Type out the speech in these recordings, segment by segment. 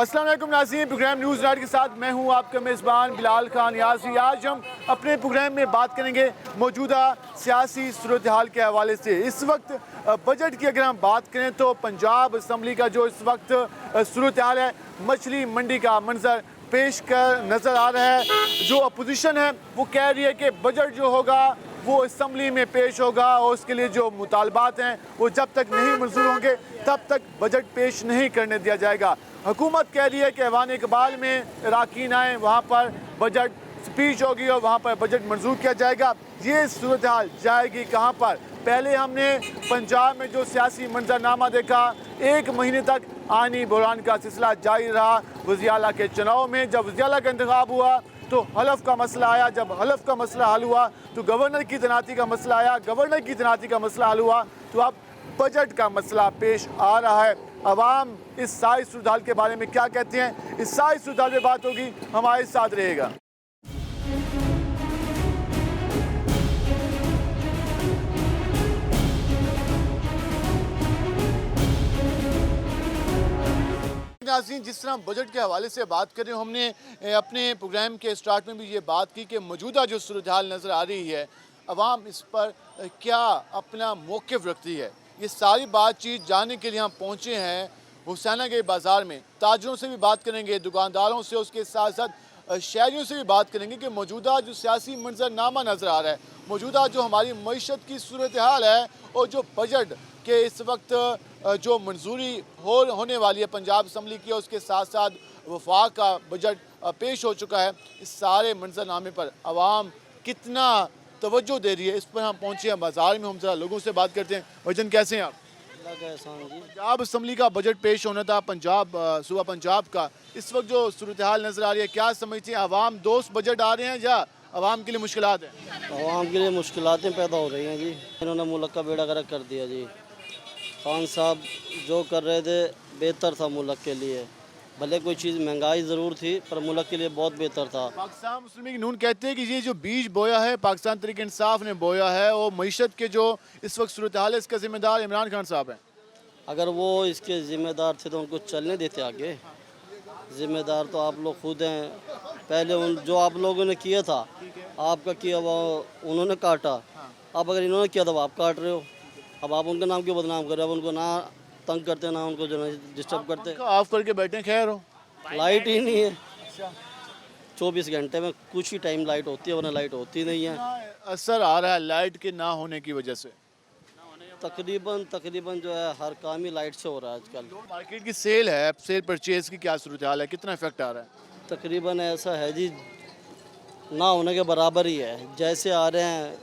अस्सलाम वालेकुम नाज़रीन, प्रोग्राम न्यूज़ नाइट के साथ मैं हूं आपका मेज़बान बिलाल खान यासी। आज हम अपने प्रोग्राम में बात करेंगे मौजूदा सियासी सूरत हाल के हवाले से। इस वक्त बजट की अगर हम बात करें तो पंजाब असम्बली का जो इस वक्त सूरत हाल है, मछली मंडी का मंजर पेश कर नज़र आ रहा है। जो अपोजिशन है वो कह रही है कि बजट जो होगा वो असम्बली में पेश होगा और उसके लिए जो मुतालबात हैं वो जब तक नहीं मंजूर होंगे तब तक बजट पेश नहीं करने दिया जाएगा। हुकूमत कह रही है कि ऐवान इकबाल में अरकान आए, वहाँ पर बजट स्पीच होगी और वहाँ पर बजट मंजूर किया जाएगा। ये सूरत हाल जाएगी कहाँ पर? पहले हमने पंजाब में जो सियासी मंजरनामा देखा, एक महीने तक आनी बुरान का सिलसिला जारी रहा। वज़ीर आला के चुनाव में जब वज़ीर आला का इंतखाब हुआ तो हलफ का मसला आया, जब हलफ का मसला हल हुआ तो गवर्नर की तैनाती का मसला आया, गवर्नर की तैनाती का मसला हल हुआ तो अब बजट का मसला पेश आ रहा है। अवाम इस सारी सूरत हाल के बारे में क्या कहते हैं, इस सारी सूरत हाल में बात होगी, हमारे साथ रहेगा। नाज़रीन, जिस तरह बजट के हवाले से बात कर रहे हो, हमने अपने प्रोग्राम के स्टार्ट में भी ये बात की कि मौजूदा जो सूरत हाल नज़र आ रही है, अवाम इस पर क्या अपना मौक़िफ़ रखती है, ये सारी बातचीत जानने के लिए हम पहुँचे हैं हुसैना के बाज़ार में। ताजरों से भी बात करेंगे, दुकानदारों से, उसके साथ साथ शहरियों से भी बात करेंगे कि मौजूदा जो सियासी मंजरनामा नज़र आ रहा है, मौजूदा जो हमारी मईशत की सूरत हाल है और जो बजट के इस वक्त जो मंजूरी होने वाली है पंजाब असम्बली की, उसके साथ साथ वफाक का बजट पेश हो चुका है, इस सारे मंजरनामे पर आवाम कितना तवज्जो दे रही है, इस पर हम पहुँचे हैं बाज़ार में। हम ज़रा लोगों से बात करते हैं। वजन कैसे हैं आप? पंजाब असम्बली का बजट पेश होना था, सूबा पंजाब का, इस वक्त जो सूरत हाल नज़र आ रही है, क्या समझते हैं? आवाम दोस्त बजट आ रहे हैं या आवाम के लिए मुश्किलात हैं? आवाम के लिए मुश्किलातें पैदा हो रही हैं जी। इन्होंने मुल्क का बेड़ा गर्क कर दिया जी। खान साहब जो कर रहे थे बेहतर था मुल्क के लिए, भले कोई चीज़ महंगाई ज़रूर थी पर मुल्क के लिए बहुत बेहतर था। पाकिस्तान मुस्लिम लीग नून कहते हैं कि ये जो बीज बोया है पाकिस्तान तहरीक इंसाफ ने बोया है और मईशत के जो इस वक्त सूरत हाल है, इसका जिम्मेदार इमरान खान साहब हैं। अगर वो इसके ज़िम्मेदार थे तो उनको चलने देते आगे। ज़िम्मेदार तो आप लोग खुद हैं। पहले जो आप लोगों ने किया था, आपका किया वो उन्होंने काटा। अब अगर इन्होंने किया तो आप काट रहे हो। अब आप उनका नाम क्यों बदनाम कर रहे हो? अब उनको ना तंग करते ना उनको जो डिस्टर्ब करते। ऑफ करके बैठे खैर हो, लाइट ही नहीं है। 24 घंटे में कुछ ही टाइम लाइट होती है, वरना लाइट होती नहीं है। असर आ रहा है लाइट के ना होने की वजह से। तकरीबन जो है हर काम ही लाइट से हो रहा है आजकल। मार्केट की सेल है, सेल परचेज की क्या सूरत हाल है, कितना इफेक्ट आ रहा है? तकरीबन ऐसा है जी, ना होने के बराबर ही है। जैसे आ रहे हैं,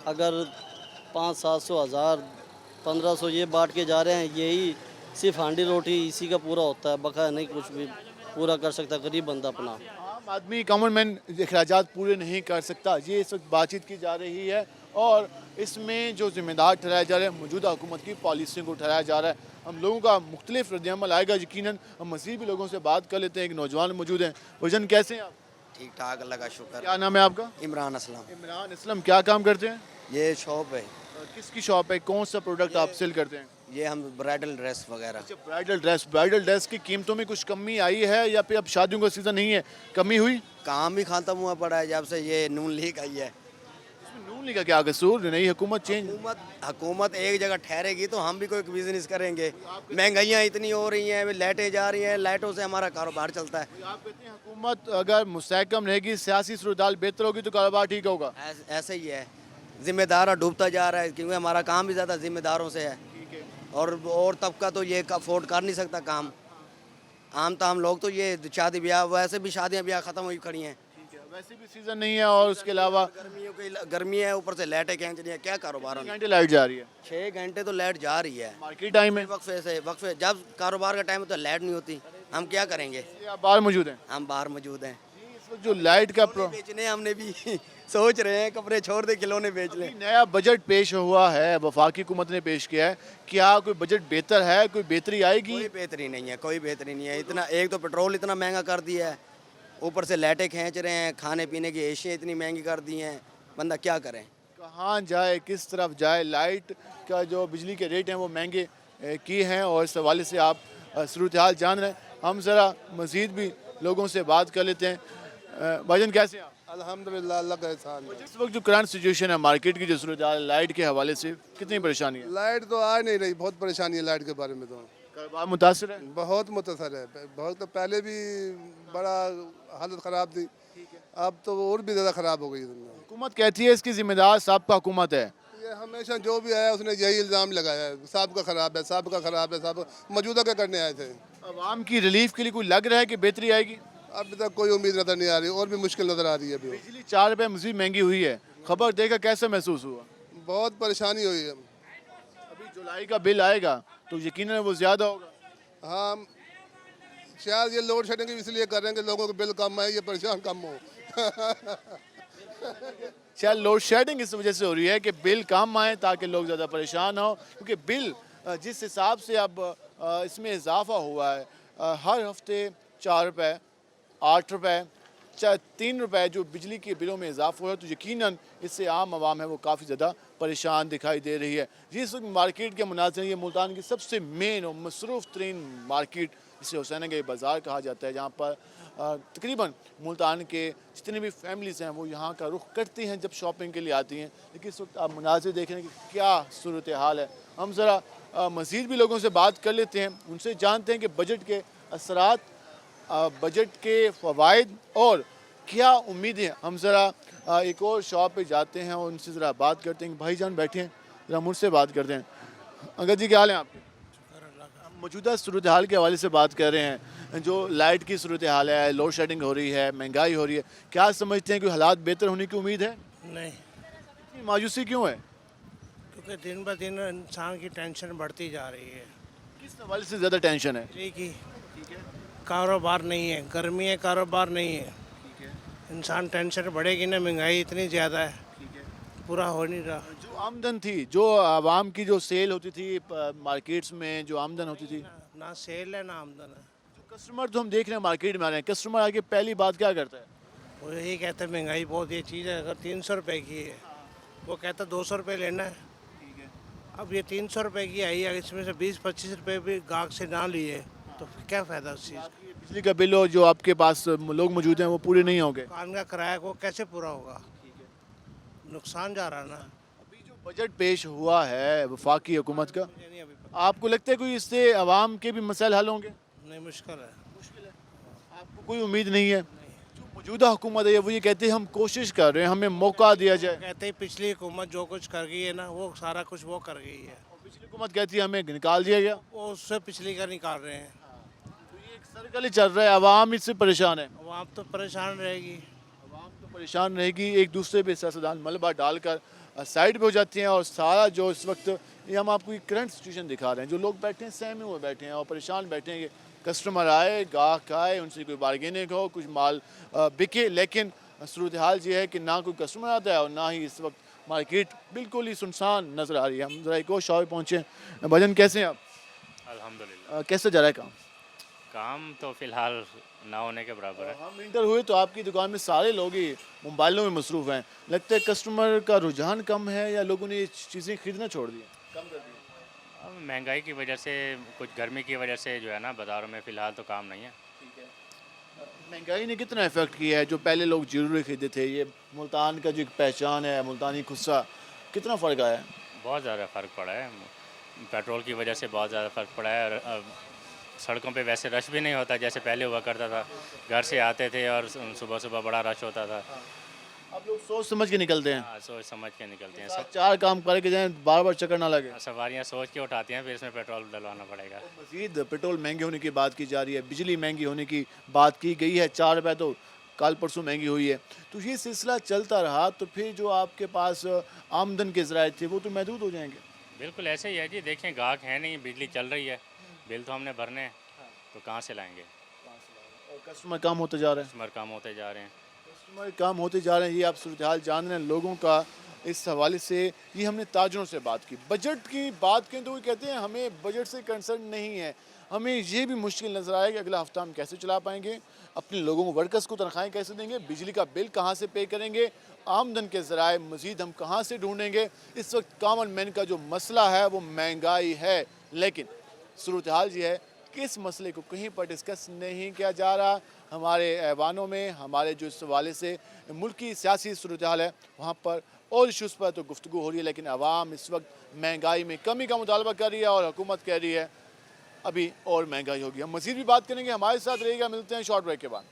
अगर 500-700 हज़ार 1500 ये बांट के जा रहे हैं, यही सिर्फ हांडी रोटी इसी का पूरा होता है, बकाया नहीं कुछ भी पूरा कर सकता गरीब बंदा अपना। आम आदमी कॉमन मैन अखराजात पूरे नहीं कर सकता, ये इस वक्त बातचीत की जा रही है और इसमें जो जिम्मेदार ठहराया जा रहा है मौजूदा हुकूमत की पॉलिसियों को ठहराया जा रहा है। हम लोगों का मुख्तलिफ रद्दअमल आएगा यकीनन। हम मज़ीद भी लोगों से बात कर लेते हैं। एक नौजवान मौजूद हैं। वजन कैसे हैं आप? ठीक ठाक, अल्लाह का शुक्र। क्या नाम है आपका? इमरान असलम। इमरान असलम, क्या काम करते हैं? ये शॉप है, किसकी शॉप है? कौन सा प्रोडक्ट आप सेल करते हैं? ये हम ब्राइडल ड्रेस वगैरह। अच्छा, ब्राइडल ड्रेस की कीमतों में कुछ कमी आई है या फिर अब शादियों का सीज़न नहीं है, कमी हुई? काम भी खत्म हुआ पड़ा है जब से ये नून लीग आई है। इसमें नून लीग का क्या कसूर? नई हुकूमत चेंज। हुकूमत एक जगह ठहरेगी तो हम भी कोई बिजनेस करेंगे। महंगाइयाँ इतनी हो रही हैं, लाइटें जा रही हैं, लाइटों से हमारा कारोबार चलता है। आप कहते हैं हुकूमत अगर मुस्तहकम रहेगी, सियासी सूरत हाल बेहतर होगी तो कारोबार ठीक होगा? ऐसे ही है, जिम्मेदार डूबता जा रहा है क्योंकि हमारा काम भी ज़्यादा जिम्मेदारों से है। और तबका तो ये अफोर्ड कर नहीं सकता काम। आम ताम लोग तो ये शादी ब्याह, वैसे भी शादियाँ ब्याह ख़त्म हुई खड़ी हैं, वैसे भी सीज़न नहीं है और उसके अलावा गर्मी है, ऊपर से लाइटें खींच रही है, क्या कारोबार है। घंटे लाइट जा रही है, 6 घंटे तो लाइट जा रही है। मार्केट टाइम है, वक्फे जब कारोबार का टाइम है तो लाइट नहीं होती, हम क्या करेंगे? आप बाहर मौजूद हैं? हम बाहर मौजूद हैं। इस वक्त जो लाइट का बेचने हमने भी सोच रहे हैं, कपड़े छोड़ दे खिलौने बेच लें। नया बजट पेश हुआ है, वफाकी हुकूमत ने पेश किया है, क्या कोई बजट बेहतर है? कोई बेहतरी आएगी? कोई बेहतरी नहीं है, कोई बेहतरी नहीं है। इतना एक तो पेट्रोल इतना महंगा कर दिया है, ऊपर से लाइटें खींच रहे हैं, खाने पीने की एशियाँ इतनी महंगी कर दी हैं, बंदा क्या करें? कहाँ जाए, किस तरफ जाए? लाइट का जो बिजली के रेट हैं वो महंगे की हैं और इस हवाले से आप सूरत हाल जान रहे हैं। हम ज़रा मज़ीद भी लोगों से बात कर लेते हैं। भाईजान कैसे हैं आप? अल्हम्दुलिल्लाह, अल्लाह का एहसान है। इस वक्त जो करंट सिचुएशन है मार्केट की, जो सूरत हाल लाइट के हवाले से कितनी परेशानी है? लाइट तो आ नहीं रही, बहुत परेशानी है लाइट के बारे में। तो कारोबार मुतासर है? बहुत मुतासर है, बहुत। तो पहले भी बड़ा हालत ख़राब थी, अब तो और भी ज़्यादा ख़राब हो गई दुनिया। हुकूमत कहती है इसकी जिम्मेदार साबका हुकूमत है। ये हमेशा जो भी आया उसने यही इल्ज़ाम लगाया है, साहब का ख़राब है, साहब का ख़राब है, साहब मौजूदा क्या करने आए थे। आवाम की रिलीफ के लिए कोई लग रहा है कि बेहतरी आएगी? अभी तक कोई उम्मीद नज़र नहीं आ रही, और भी मुश्किल नज़र आ रही है अभी। बिजली 4 रुपये मज़ीद महंगी हुई है, खबर देकर कैसे महसूस हुआ? बहुत परेशानी हुई है। अभी जुलाई का बिल आएगा तो यकीनन वो ज़्यादा होगा। हाँ, शायद ये लोड शेडिंग इसलिए कर रहे हैं कि लोगों को बिल कम आए, ये परेशान कम हो। शायद लोड शेडिंग इस वजह से हो रही है कि बिल कम आए ताकि लोग ज़्यादा परेशान हो, क्योंकि बिल जिस हिसाब से अब इसमें इजाफा हुआ है, हर हफ्ते 4 रुपये, 8 रुपये, 3 रुपये जो बिजली के बिलों में इजाफा हुआ है, तो यकीनन इससे आम आवाम है वो काफ़ी ज़्यादा परेशान दिखाई दे रही है। जिस वक्त मार्केट के मुनाज़िर, ये मुल्तान की सबसे मेन और मसरूफ़ तरीन मार्केट जिसे हुसैन गई बाज़ार कहा जाता है, जहाँ पर तकरीबन मुल्तान के जितनी भी फैमिलीज़ हैं वो यहाँ का रुख करती हैं जब शॉपिंग के लिए आती हैं। लेकिन इस वक्त आप मुनाज़िर देख रहे हैं कि क्या सूरत हाल है। हम ज़रा मज़ीद भी लोगों से बात कर लेते हैं, उनसे जानते हैं कि बजट के असरात, बजट के फ़वाइद और क्या उम्मीदें। हम ज़रा एक और शॉप पे जाते हैं और उनसे ज़रा बात करते हैं। भाईजान बैठे हैं, ज़रा मुझसे बात करते हैं। अंकल जी क्या हाल है आपके? हम मौजूदा सूरत हाल के हवाले से बात कर रहे हैं। जो लाइट की सूरत हाल है, लोड शेडिंग हो रही है, महंगाई हो रही है, क्या समझते हैं कि हालात बेहतर होने की उम्मीद है? नहीं, इतनी मायूसी क्यों है? क्योंकि दिन ब दिन इंसान की टेंशन बढ़ती जा रही है। किस हवाले से ज़्यादा टेंशन है? ठीक ही कारोबार नहीं है, गर्मी है, कारोबार नहीं है। इंसान टेंशन बढ़ेगी ना, महंगाई इतनी ज़्यादा है, पूरा हो नहीं रहा। जो आमदन थी, जो आवाम की जो सेल होती थी मार्केट्स में, जो आमदन होती थी, ना सेल है ना आमदन है। जो कस्टमर तो हम देख रहे हैं मार्केट में आ रहे हैं, कस्टमर आके पहली बात क्या करता है? वो यही कहते हैं महंगाई बहुत, ये चीज़ है अगर 300 रुपये की है, वो कहता 200 रुपये लेना है। अब ये 300 रुपये की आई है, इसमें से 20-25 रुपये भी गाहक से ना लिए तो फिर क्या फ़ायदा उस चीज़ का। बिजली का बिल हो जो आपके पास लोग मौजूद हैं वो पूरे नहीं होंगे। दुकान का किराया को कैसे पूरा होगा, नुकसान जा रहा है ना। अभी जो बजट पेश हुआ है वफाकी हुकूमत का, ये नहीं अभी आपको लगता है कोई इससे आवाम के भी मसाइल हल होंगे? नहीं, मुश्किल है। आपको कोई उम्मीद नहीं है? जो मौजूदा हुकूमत है वो ये कहते हैं हम कोशिश कर रहे हैं, हमें मौका दिया जाए। कहते हैं पिछली हुकूमत जो कुछ कर गई है ना, वो सारा कुछ वो कर गई है, और पिछली हुकूमत कहती है हमें निकाल दिया गया। वो उससे पिछली का निकाल रहे हैं। तो ये एक सर्कल ही चल रहा है, आवाम इससे परेशान है। आवाम तो परेशान रहेगी। आवाम तो परेशान रहेगी, एक दूसरे पे सियासतदान मलबा डालकर साइड पे हो जाती हैं। और सारा जो इस वक्त ये हम आपको एक करंट सिचुएशन दिखा रहे हैं, जो लोग बैठे हैं सहमे हुए बैठे हैं और परेशान बैठे हैं कि कस्टमर आए, गाहक आए, उनसे कोई बार्गेनिंग हो, कुछ माल बिके, लेकिन सूरत हाल ये है कि ना कोई कस्टमर आता है और ना ही इस वक्त मार्केट बिल्कुल ही सुनसान नज़र आ रही है। हम ज़रा एक और शॉप पे पहुँचे। भजन कैसे हैं आप? अल्हम्दुलिल्लाह। कैसे जा रहा है काम? काम तो फ़िलहाल ना होने के बराबर है। हम इंटर हुए तो आपकी दुकान में सारे लोग ही मोबाइलों में मसरूफ़ हैं। लगता है कस्टमर का रुझान कम है या लोगों ने ये चीज़ें खरीदना छोड़ दी, कम कर दी? अब महंगाई की वजह से, कुछ गर्मी की वजह से जो है ना, बाज़ारों में फ़िलहाल तो काम नहीं है। महंगाई ने कितना इफेक्ट किया है? जो पहले लोग जरूरी खरीदे थे, ये मुल्तान का जो एक पहचान है, मुल्तानी खुस्सा, कितना फ़र्क आया है? बहुत ज़्यादा फ़र्क पड़ा है। पेट्रोल की वजह से बहुत ज़्यादा फ़र्क पड़ा है। और अब सड़कों पे वैसे रश भी नहीं होता जैसे पहले हुआ करता था। घर से आते थे और सुबह सुबह बड़ा रश होता था। अब लोग सोच समझ के निकलते हैं, हाँ, सोच समझ के निकलते हैं। सब चार काम करके जाएं, बार बार चक्कर ना लगे। सवारियाँ सोच के उठाती हैं, फिर इसमें पेट्रोल डलवाना पड़ेगा। मज़ीद पेट्रोल महंगे होने की बात की जा रही है, बिजली महंगी होने की बात की गई है। 4 रुपये तो कल परसों महंगी हुई है। तो ये सिलसिला चलता रहा तो फिर जो आपके पास आमदन के ज़राए थे वो तो महदूद हो जाएंगे। बिल्कुल ऐसे ही है जी। देखें, गाहक है नहीं, बिजली चल रही है, बिल तो हमने भरने हैं, तो कहाँ से लाएंगे। और कस्टमर कम होते जा रहे हैं, कस्टमर कम होते जा रहे हैं। कस्टमर कम होते जा रहे हैं। ये आप सूरत हाल जान रहे हैं लोगों का। इस हवाले से ये हमने ताजरों से बात की। बजट की बात करें तो वो कहते हैं हमें बजट से कंसर्न नहीं है, हमें ये भी मुश्किल नज़र आया कि अगला हफ्ता हम कैसे चला पाएंगे, अपने लोगों को, वर्कर्स को तनख्वाहें कैसे देंगे, बिजली का बिल कहाँ से पे करेंगे, आमदन के ज़राए मज़ीद हम कहाँ से ढूंढेंगे। इस वक्त कॉमन मैन का जो मसला है वो महंगाई है। लेकिन सूरत हाल ये है किस मसले को कहीं पर डिस्कस नहीं किया जा रहा। हमारे ऐवानों में हमारे जो इस हवाले से मुल्क की सियासी सूरत हाल है वहाँ पर और इशूज़ पर तो गुफ्तगू हो रही है, लेकिन आवाम इस वक्त महंगाई में कमी का मुतालबा कर रही है और हुकूमत कह रही है अभी और महंगाई होगी। हम मज़ीद भी बात करेंगे, हमारे साथ रहेगा। मिलते हैं शॉर्ट ब्रेक के बाद।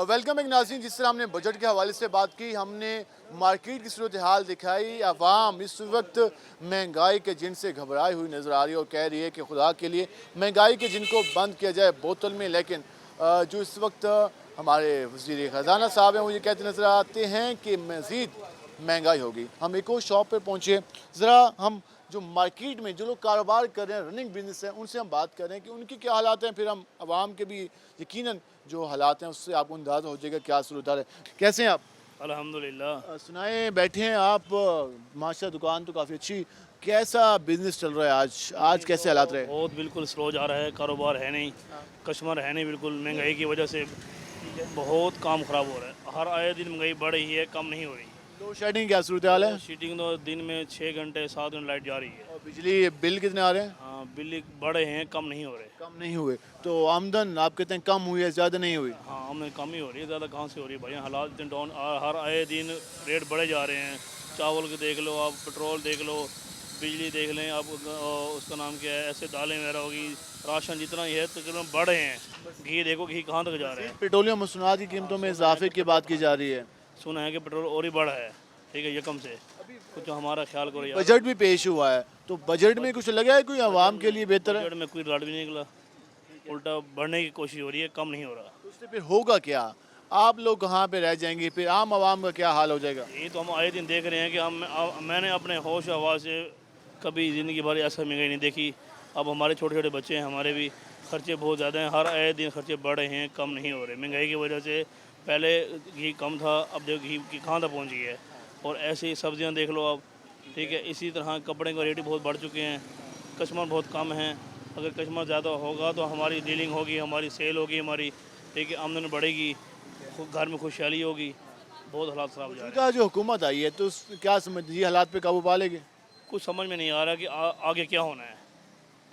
वेलकम एक नाज़रीन, जिस तरह हमने बजट के हवाले से बात की, हमने मार्केट की सूरत हाल दिखाई। आवाम इस वक्त महंगाई के जिन से घबराई हुई नज़र आ रही है और कह रही है कि खुदा के लिए महंगाई के जिन को बंद किया जाए बोतल में। लेकिन जो इस वक्त हमारे वज़ीर ख़जाना साहब हैं वो ये कहते नज़र आते हैं कि मज़ीद महंगाई होगी। हम एक और शॉप पर पहुँचे, ज़रा हम जो मार्केट में जो लोग कारोबार कर रहे हैं, रनिंग बिजनेस है, उनसे हम बात कर रहे हैं कि उनके क्या हालात हैं। फिर हम आवाम के भी यकीनन जो हालात हैं उससे आपको अंदाज़ा हो जाएगा क्या सूरत है। कैसे हैं आप? अल्हम्दुलिल्लाह। सुनाए बैठे हैं आप, माशा दुकान तो काफ़ी अच्छी, कैसा बिजनेस चल रहा है आज कैसे हालात रहे? बहुत बिल्कुल स्लो जा रहा है, कारोबार है नहीं, कस्टमर है नहीं, बिल्कुल महंगाई की वजह से बहुत काम ख़राब हो रहा है। हर आए दिन महंगाई बढ़ रही है, कम नहीं हो रही। लोड शेडिंग क्या सूरत हाल है? शीटिंग तो दिन में 6 घंटे 7 घंटे लाइट जा रही है। और बिजली बिल कितने आ रहे हैं? हाँ, बिल बढ़े हैं, कम नहीं हो रहे। कम नहीं हुए तो आमदन आप कहते हैं कम हुई है, ज़्यादा नहीं हुई? हाँ, आमदन कम ही हो रही है, ज़्यादा कहाँ से हो रही है भाई। हालात दिन डाउन, हर आए दिन रेट बढ़े जा रहे हैं। चावल के देख लो आप, पेट्रोल देख लो, बिजली देख लें आप, उसका नाम क्या है, ऐसे दालें वगैरह होगी, राशन जितना ही है तकरीबन बढ़ रहे हैं। घी देखो, घी कहाँ तक जा रहे हैं। पेट्रोलियम मसनूआत की कीमतों में इजाफे की बात की जा रही है। सुना है कि पेट्रोल और ही बढ़ा है, ठीक है, यकम से। कुछ हमारा ख्याल करो यार। बजट भी पेश हुआ है तो बजट में कुछ लगा है कोई आवाम के लिए बेहतर है? बजट में कोई रड भी नहीं निकला, उल्टा बढ़ने की कोशिश हो रही है, कम नहीं हो रहा। तो उससे फिर होगा क्या? आप लोग कहाँ पे रह जाएंगे, फिर आम आवाम का क्या हाल हो जाएगा? ये तो हम आए दिन देख रहे हैं कि मैंने अपने होश हवास से कभी ज़िंदगी भर ऐसा महंगाई नहीं देखी। अब हमारे छोटे छोटे बच्चे हैं, हमारे भी खर्चे बहुत ज़्यादा हैं, हर आए दिन खर्चे बढ़ रहे हैं, कम नहीं हो रहे। महंगाई की वजह से पहले घी कम था, अब देखो घी की कहाँ तक पहुँच गई है। और ऐसे ही सब्जियाँ देख लो आप, ठीक है। इसी तरह कपड़े का रेट बहुत बढ़ चुके हैं, कस्टमर बहुत कम हैं। अगर कस्टमर ज़्यादा होगा तो हमारी डीलिंग होगी, हमारी सेल होगी, हमारी, ठीक है, आमदनी बढ़ेगी, घर में खुशहाली होगी। बहुत हालात ख़राब जा रहे हैं। का जो हुकूमत आई है तो क्या समझ ये हालात पे काबू पा लेगी? कुछ समझ में नहीं आ रहा कि आगे क्या होना है,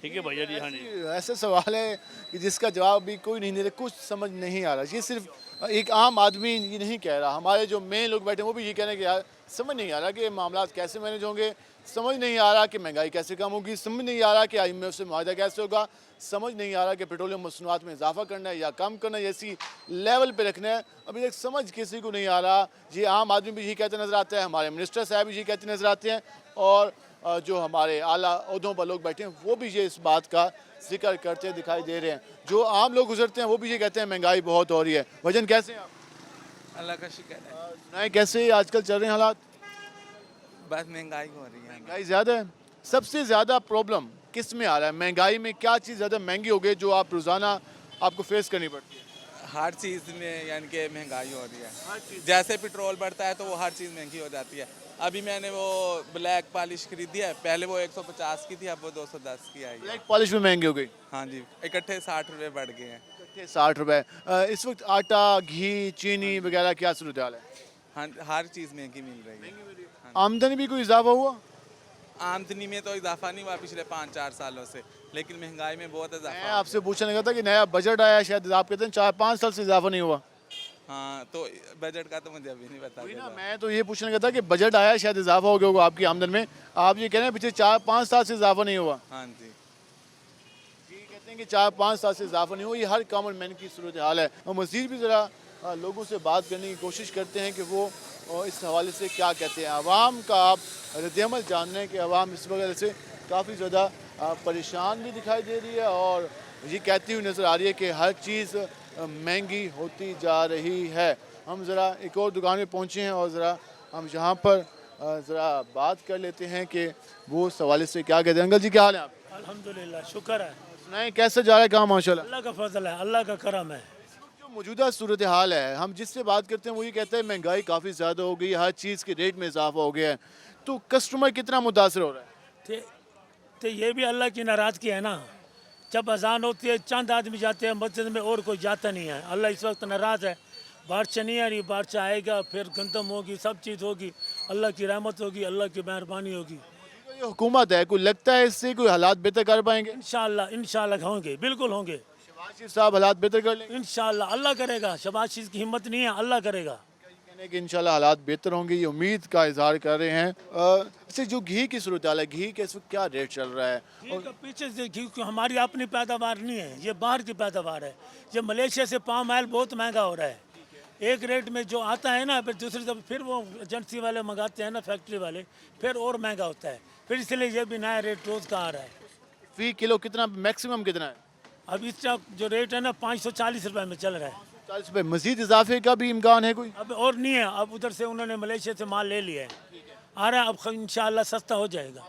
ठीक है भैया जी। हाँ जी, ऐसा सवाल है कि जिसका जवाब भी कोई नहीं दे रहा, कुछ समझ नहीं आ रहा। ये सिर्फ एक आम आदमी ये नहीं कह रहा, हमारे जो मेन लोग बैठे हैं वो भी ये कह रहे हैं कि यार समझ नहीं आ रहा कि मामला कैसे मैनेज होंगे, समझ नहीं आ रहा कि महंगाई कैसे कम होगी, समझ नहीं आ रहा कि IMF से मुआहदा कैसे होगा, समझ नहीं आ रहा कि पेट्रोलियम मसनूआत में इजाफा करना है या कम करना है, ऐसी लेवल पे रखना है। अभी तक समझ किसी को नहीं आ रहा। ये आम आदमी भी यही कहते नज़र आता है, हमारे मिनिस्टर साहब भी यही कहते नज़र आते हैं और जो हमारे आला ओहदों पर लोग बैठे हैं वो भी ये इस बात का जिक्र करते दिखाई दे रहे हैं। जो आम लोग गुजरते हैं वो भी ये कहते हैं महंगाई बहुत हो रही है। वजन कैसे हैं आप? अल्लाह का शुक्र है। सुनाए कैसे आजकल चल रहे हैं हालात? बस महंगाई हो रही है। महंगाई ज़्यादा है। सबसे ज़्यादा प्रॉब्लम किस में आ रहा है? महंगाई में क्या चीज़ ज़्यादा महंगी हो गई जो आप रोज़ाना आपको फेस करनी पड़ती है? हर चीज़ में यानी कि महंगाई हो रही है। जैसे पेट्रोल बढ़ता है तो वो हर चीज़ महंगी हो जाती है। अभी मैंने वो ब्लैक पॉलिश खरीदी है, पहले वो 150 की थी, अब वो 210 की आई है। ब्लैक पॉलिश में महंगी हो गई? हाँ जी, इकट्ठे 60 रुपये बढ़ गए हैं। इकट्ठे 60 रुपये। इस वक्त आटा, घी, चीनी वगैरह क्या सूरत हाल है? हाँ, हर चीज़ महंगी मिल रही है। आमदनी भी कोई इजाफा हुआ? आमदनी में तो इजाफा नहीं हुआ पिछले 5-4 सालों से, लेकिन महंगाई में बहुत मैं इजाफा। आपसे पूछने लगा था कि नया बजट आया, शायद आप कहते हैं 4-5 साल से इजाफा नहीं हुआ। हाँ, तो बजट का तो मुझे अभी नहीं पता वही ना, चला। मैं तो ये पूछने लगा था कि बजट आया शायद इजाफा हो गया होगा आपकी आमदन में, आप ये कह रहे हैं पिछले 4-5 साल से इजाफा नहीं हुआ। हाँ जी, ये कहते हैं कि 4-5 साल से इजाफा नहीं हुआ। ये हर कॉमन मैन की सूरत हाल है। हम मज़ीद भी ज़रा लोगों से बात करने की कोशिश करते हैं कि वो इस हवाले से क्या कहते हैं। आवाम का आप रद्द-ए-अमल जानना है कि आवाम इस वजह से काफ़ी ज़्यादा परेशान भी दिखाई दे रही है और ये कहती हुई नज़र आ रही है कि हर चीज़ महंगी होती जा रही है। हम ज़रा एक और दुकान में पहुँचे हैं और ज़रा हम यहाँ पर ज़रा बात कर लेते हैं कि वो इस हवाले से क्या कहते हैं। अंकल जी क्या हाल है आप? अल्हम्दुलिल्लाह, शुक्र है। सुनाए कैसे जा रहा है काम? माशाल्लाह। अल्लाह का फजल है, अल्लाह का करम है। जो मौजूदा सूरत हाल है, हम जिससे बात करते हैं वो ये कहता है महंगाई काफ़ी ज़्यादा हो गई है, हर चीज़ के रेट में इजाफा हो गया है, तो कस्टमर कितना मुतासर हो रहा है? तो ये भी अल्लाह की नाराज़गी है ना। जब अजान होती है चंद आदमी जाते हैं मस्जिद में और कोई जाता नहीं है। अल्लाह इस वक्त नाराज़ है, बारिश नहीं आ रही, बारिश आएगा फिर गंदम होगी, सब चीज़ होगी, अल्लाह की रहमत होगी, अल्लाह की मेहरबानी होगी। ये हुकूमत है, कोई लगता है इससे कोई हालात बेहतर कर पाएंगे? इंशाल्लाह होंगे, बिल्कुल होंगे शहबाज शरीफ साहब हालात बेहतर कर लेंगे? इंशाल्लाह। अल्लाह करेगा, शहबाज शरीफ की हिम्मत नहीं है, अल्लाह करेगा। कहने कि इंशाल्लाह हालात बेहतर होंगे, ये उम्मीद का इजहार कर रहे हैं। अच्छा, जो घी की सूरत हाल है, घी के इस वक्त क्या रेट चल रहा है? घी का पीछे से घी क्यों, हमारी अपनी पैदावार नहीं है, ये बाहर की पैदावार है। ये मलेशिया से पाम ऑयल बहुत महंगा हो रहा है, एक रेट में जो आता है ना, फिर दूसरी दफा फिर वो एजेंसी वाले मंगाते हैं ना, फैक्ट्री वाले, फिर और महंगा होता है, फिर इसलिए ये भी नया रेट रोज़ का आ रहा है। फी किलो कितना, मैक्सिमम कितना है? अब इसका जो रेट है ना 540 रुपये में चल रहा है। 40 रुपये। मजीद इजाफे का भी इम्कान है कोई? अब और नहीं है, अब उधर से उन्होंने मलेशिया से माल ले लिया है, आ रहा है, अब इंशाल्लाह सस्ता हो जाएगा।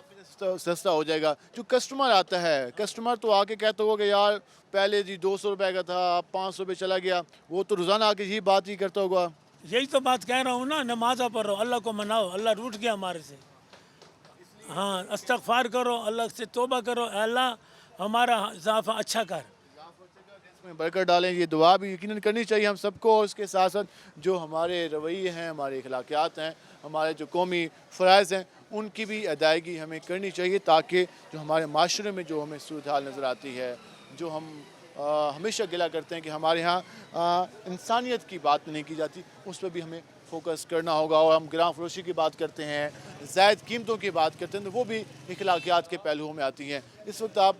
सस्ता हो जाएगा। जो कस्टमर आता है, कस्टमर तो आके कहते होगा कि यार पहले जी 200 रुपये का था, अब 500 रुपये चला गया, वो तो रोज़ाना आके यही बात ही करता होगा। यही तो बात कह रहा हूँ ना, नमाज़ा पढ़ो, अल्लाह को मनाओ, अल्लाह रूठ गया हमारे से। हाँ, इस्तग़फ़ार करो, अल्लाह से तौबा करो, अल्लाह हमारा इजाफा अच्छा कर, इसमें बरकत डालें, ये दुआ भी यकीनन करनी चाहिए हम सबको। और उसके साथ साथ जो हमारे रवैये हैं, हमारे अखलाकियात हैं, हमारे जो कौमी फ़राइज़ हैं, उनकी भी अदायगी हमें करनी चाहिए, ताकि जो हमारे माशरे में जो हमें सूरत हाल नज़र आती है, जो हम हमेशा गिला करते हैं कि हमारे यहाँ इंसानियत की बात नहीं की जाती, उस पर भी हमें फोकस करना होगा। और हम गिरां फरोशी की बात करते हैं, ज़ायद कीमतों की बात करते हैं, तो वो भी अखलाकियात के पहलुओं में आती हैं। इस वक्त आप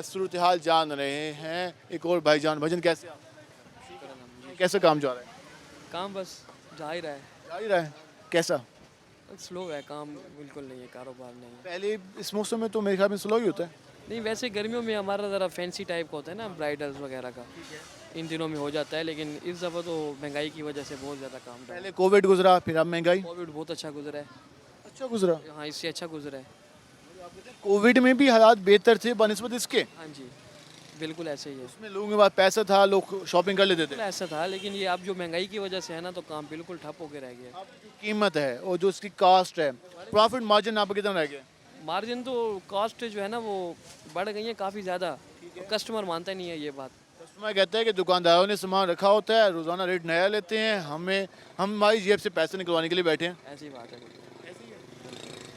सूरत हाल जान रहे हैं। एक और भाईजान, भजन कैसे आप? कैसा काम जा रहा है? काम बस जा ही रहा है, जा ही रहा है। कैसा? स्लो है काम, बिल्कुल नहीं है, कारोबार नहीं है। पहले इस मौसम में तो मेरे ख्याल में स्लो ही होता है। नहीं, वैसे गर्मियों में हमारा ज़रा फैंसी टाइप का होता है ना, ब्राइडल्स वगैरह का, इन दिनों में हो जाता है, लेकिन इस दफ़ा तो महंगाई की वजह से बहुत ज़्यादा काम था। पहले कोविड गुजरा, फिर अब महंगाई। कोविड बहुत अच्छा गुजरा है। अच्छा गुजरा? हाँ, इससे अच्छा गुजरा है। कोविड में भी हालात बेहतर थे बनिस्बत इसके? हाँ जी, बिल्कुल ऐसे ही है। उसमें लोगों के पास पैसा था, लोग शॉपिंग कर लेते थे। बिल्कुल ऐसा था, लेकिन ये अब जो महंगाई की वजह से है ना, तो काम बिल्कुल ठप होकर रह गया। अब जो कीमत है और जो उसकी कास्ट है, प्रॉफिट मार्जिन आपका कितना रह गया? मार्जिन तो कॉस्ट जो है ना वो बढ़ गई है काफ़ी ज़्यादा, कस्टमर मानता नहीं है ये बात। कस्टमर कहता है कि दुकानदारों ने सामान रखा होता है, रोज़ाना रेट नया लेते हैं, हम हमारी जेब से पैसे निकलवाने के लिए बैठे हैं। ऐसी बात है।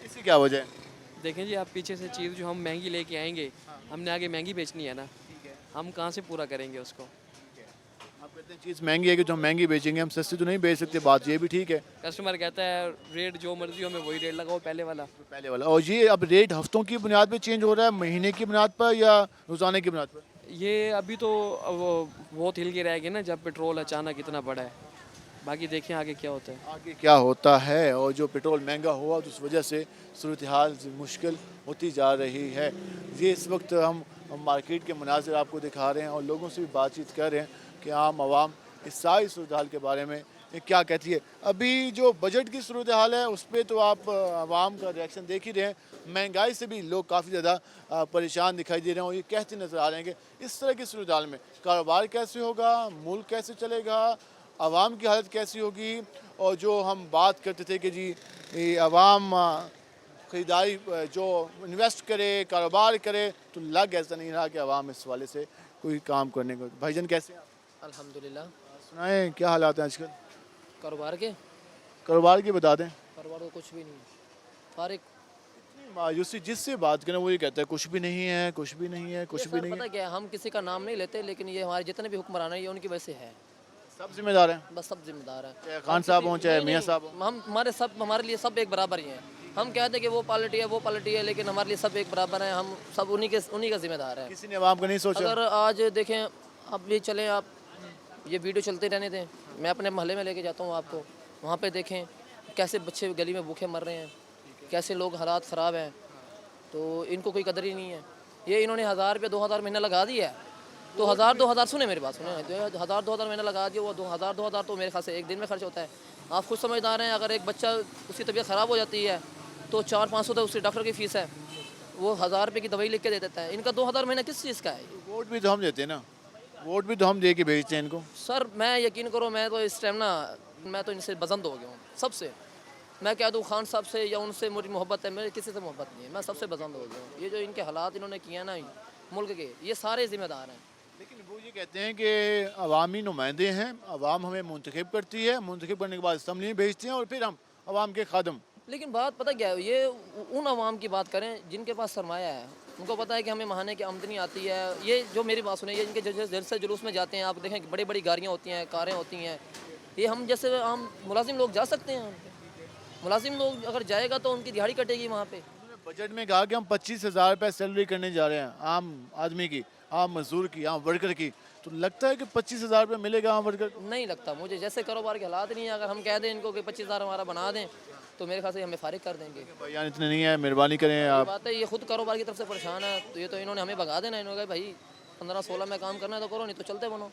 इसकी क्या वजह है? देखें जी, आप पीछे से चीज़ जो हम महंगी लेके आएंगे, हमने आगे महंगी बेचनी है ना, हम कहाँ से पूरा करेंगे उसको। आप कहते हैं चीज़ महंगी है कि जो हम महंगी बेचेंगे, हम सस्ती तो नहीं बेच सकते, बात ये भी ठीक है। कस्टमर कहता है रेट जो मर्जी हो, मैं वही रेट लगाओ पहले वाला। और ये अब रेट हफ्तों की बुनियाद पर चेंज हो रहा है, महीने की बुनियाद पर या रोज़ाना की बुनियाद पर? ये अभी तो बहुत हिल के रहेगी ना, जब पेट्रोल अचानक इतना बढ़ा है। बाकी देखें आगे क्या होता है। आगे क्या होता है, और जो पेट्रोल महंगा हुआ तो उस वजह से सूरत हाल मुश्किल होती जा रही है। ये इस वक्त हम मार्केट के मनाज़िर आपको दिखा रहे हैं और लोगों से भी बातचीत कर रहे हैं कि आम आवाम इस सारी सूरत हाल के बारे में क्या कहती है। अभी जो बजट की सूरत हाल है उस पर तो आप आवाम का रिएक्शन देख ही रहे हैं। महंगाई से भी लोग काफ़ी ज़्यादा परेशान दिखाई दे रहे हैं और ये कहते नज़र आ रहे हैं कि इस तरह की सूरत हाल में कारोबार कैसे होगा, मुल्क कैसे चलेगा, आवाम की हालत कैसी होगी। और जो हम बात करते थे कि जी आवाम ख़रीदारी जो इन्वेस्ट करे, कारोबार करे, तो लग ऐसा नहीं रहा कि आवाम इस वाले से कोई काम करने को। भाईजान कैसे हैं? अल्हम्दुलिल्लाह। सुनाएं क्या हालात हैं आजकल कारोबार के? कारोबार की बता दें। कारोबार को कुछ भी नहीं, फारिग। मायूसी जिससे बात करें वो ये कहता है कुछ भी नहीं है, कुछ भी नहीं है, कुछ भी नहीं पता है। क्या है, हम किसी का नाम नहीं लेते, लेकिन ये हमारे जितने भी हुक्मरान हैं ये उनकी वजह से है। सब जिम्मेदार हैं, बस सब जिम्मेदार हैं, चाहे खान साहब हों चाहे मियाँ साहब हों। हम हमारे लिए सब एक बराबर ही हैं। हम कहते हैं कि वो पार्टी है वो पार्टी है, लेकिन हमारे लिए सब एक बराबर हैं। हम सब उन्हीं का जिम्मेदार हैं। किसी ने आवाम का नहीं सोचा। अगर आज देखें, अब भी चलें, आप ये वीडियो चलते रहने दें, मैं अपने मोहल्ले में लेके जाता हूँ आपको, वहाँ पे देखें कैसे बच्चे गली में भूखे मर रहे हैं, कैसे लोग हालात ख़राब हैं, तो इनको कोई कदर ही नहीं है। ये इन्होंने 1000 रुपये 2000 महीना लगा दिया है, तो 1000 सुने मेरी बात सुने, 1000 महीना लगा दिया, वो 2000 तो मेरे ख्याल से एक दिन में खर्च होता है। आप खुद समझदार हैं, अगर एक बच्चा उसकी तबीयत ख़राब हो जाती है तो 400-500 तो उसकी डॉक्टर की फ़ीस है, वो 1000 रुपये की दवाई लिख के दे देता है। इनका 2000 महीना किस चीज़ का है? वोट भी तो हम देते हैं ना। वोट भी तो हम दे के भेजते हैं इनको। सर मैं यकीन करो, मैं तो इस टाइम ना, मैं तो इनसे बसंत हो गया हूँ सबसे। मैं कह दूँ खान साहब से या उनसे मुझे मोहब्बत है, मेरे किसी से मोहब्बत नहीं है, मैं सबसे बसंत हो गया हूँ। ये जो इनके हालात इन्होंने किए ना मुल्क के, ये सारे जिम्मेदार हैं। लेकिन वो ये कहते हैं कि अवामी नुमाइंदे हैं, अवाम हमें मुंतखब करती है, मुंतखब करने के बाद असम्बली में भेजते हैं और फिर हम अवाम के खादम। लेकिन बात पता क्या है, ये उन अवाम की बात करें जिनके पास सरमाया है, उनको पता है कि हमें महाने की आमदनी आती है। ये जो मेरी बात सुने, ये इनके जलसे जुलूस में जाते हैं, आप देखें बड़ी बड़ी गाड़ियाँ होती हैं, कारें होती हैं, ये हम जैसे हम मुलाजिम लोग जा सकते हैं। मुलाजिम लोग अगर जाएगा तो उनकी दिहाड़ी कटेगी वहाँ पे। बजट में कहा कि हम 25,000 रुपये सैलरी करने जा रहे हैं आम आदमी की, आम मजदूर की, आम वर्कर की, तो लगता है कि 25,000 रुपये मिलेगा आम वर्कर को? नहीं लगता मुझे, जैसे कारोबार के हालात नहीं है। अगर हम कह दें इनको कि 25,000 हमारा बना दें तो मेरे ख्याल से हमें फारिग कर देंगे। भाईजान इतने नहीं है, मेहरबानी करें ये आप। बात है, ये खुद कारोबार की तरफ से परेशान है, तो ये तो इन्होंने हमें भगा देना। इन्होंने कहा भाई 15-16 में काम करना है तो करो, नहीं तो चलते बनो।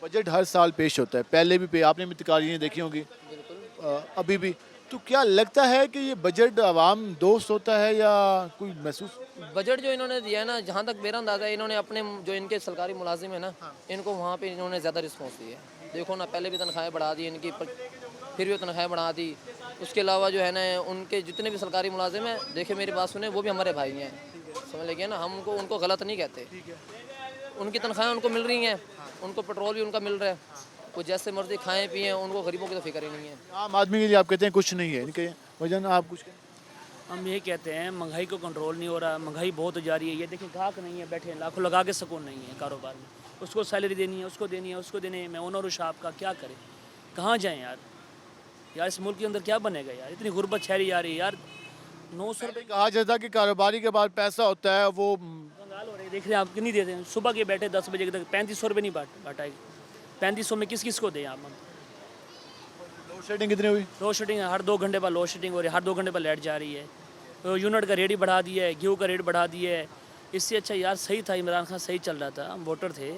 बजट हर साल पेश होता है, पहले भी आपने भी तकारीरें देखी होंगी, अभी भी। तो क्या लगता है कि ये बजट आवाम दोस्त होता है या कोई महसूस? बजट जो इन्होंने दिया है ना, जहाँ तक मेरा अंदाज़ा है, इन्होंने अपने जो इनके सरकारी मुलाजिम है ना, इनको वहाँ पे इन्होंने ज़्यादा रिस्पॉन्स दिया है। देखो ना, पहले भी तनख्वाहें बढ़ा दी इनकी, फिर भी तनख्वाहें बढ़ा दी। उसके अलावा जो है ना, उनके जितने भी सरकारी मुलाजिम हैं, देखिए मेरी बात सुने, वो भी हमारे भाई हैं, समझ लीजिए ना। हम उनको गलत नहीं कहते, उनकी तनख्वाहें उनको मिल रही हैं, उनको पेट्रोल भी उनका मिल रहा है, वो जैसे मर्जी खाएं पिएं, उनको गरीबों की तो फिक्र ही नहीं है। आम आदमी के लिए आप कहते हैं कुछ नहीं है, इनके वजन आप कुछ कहें? हम ये कहते हैं महंगाई को कंट्रोल नहीं हो रहा, महंगाई बहुत जा रही है। ये देखिए ग्राहक नहीं है, बैठे हैं लाखों लगा के सुकून नहीं है कारोबार में। उसको सैलरी देनी है, उसको देनी है, उसको देनी है। मैं ओनर हूँ शॉप का, क्या करें, कहाँ जाएँ यार? यार इस मुल्क के अंदर क्या बनेगा यार? इतनी गुर्बत छहरी आ रही है यार। 900 रुपये कहा जाता कि कारोबारी के पास पैसा होता है वो कंगाल हो रहे हैं। देख रहे हैं आप, कितनी देते हैं? सुबह के बैठे 10 बजे तक 3500 रुपये नहीं बांटाएगी। 3500 में किस किस को दें आप? लोड शेडिंग कितनी हुई? लोड शेडिंग हर 2 घंटे बाद लोड शेडिंग हो रही है, हर 2 घंटे बाद लाइट जा रही है। तो यूनिट का रेट ही बढ़ा दिया है, गेहूँ का रेट बढ़ा दिया है। इससे अच्छा यार सही था, इमरान खान सही चल रहा था, हम वोटर थे,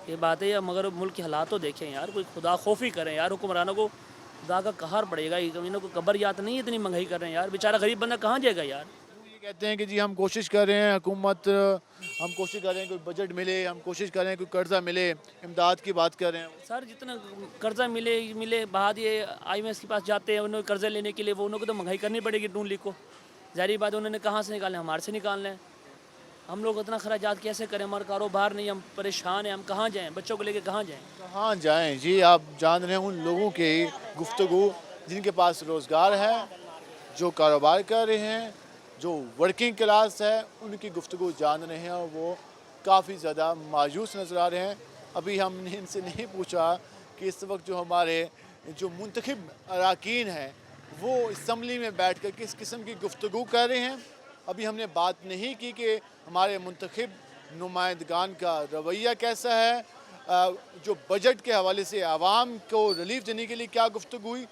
ये बात है। मगर मुल्क के हालात तो देखें यार, कोई खुदा खौफी करें यार। हुक्मरानों को खुदा का कहर पड़ेगा, इन्हों को कबर याद नहीं, इतनी महंगाई कर रहे हैं यार। बेचारा गरीब बंदा कहाँ जाएगा यार? ये कहते हैं कि जी हम कोशिश कर रहे हैं, हुकूमत हम कोशिश कर रहे हैं कोई बजट मिले, हम कोशिश कर रहे हैं कोई कर्जा मिले, इमदाद की बात कर रहे हैं। सर जितना कर्जा मिले बाद ये IMF के पास जाते हैं, उन्हें कर्जा लेने के लिए, वो उन्होंने तो महंगाई करनी पड़ेगी नून लीग को। जाहिर बात है, उन्होंने कहाँ से निकालना है? हमारे से निकालना है। हम लोग इतना खराजात कैसे करें? हमारा कारोबार नहीं, हम परेशान हैं, हम कहाँ जाएँ? बच्चों को लेके कहाँ जाएँ? कहाँ जाएँ जी? आप जान रहे हैं उन लोगों की गुफ्तगू जिनके पास रोज़गार है, जो कारोबार कर रहे हैं, जो वर्किंग क्लास है, उनकी गुफ्तगू जान रहे हैं और वो काफ़ी ज़्यादा मायूस नज़र आ रहे हैं। अभी हमने इनसे नहीं पूछा कि इस वक्त जो हमारे जो मुंतखब अरकान हैं वो असम्बली में बैठ कर किस किस्म की गुफ्तगू कर रहे हैं। अभी हमने बात नहीं की कि हमारे मुंतखब नुमाइंदगान का रवैया कैसा है, जो बजट के हवाले से आवाम को रिलीफ देने के लिए क्या गुफ्तगू हुई,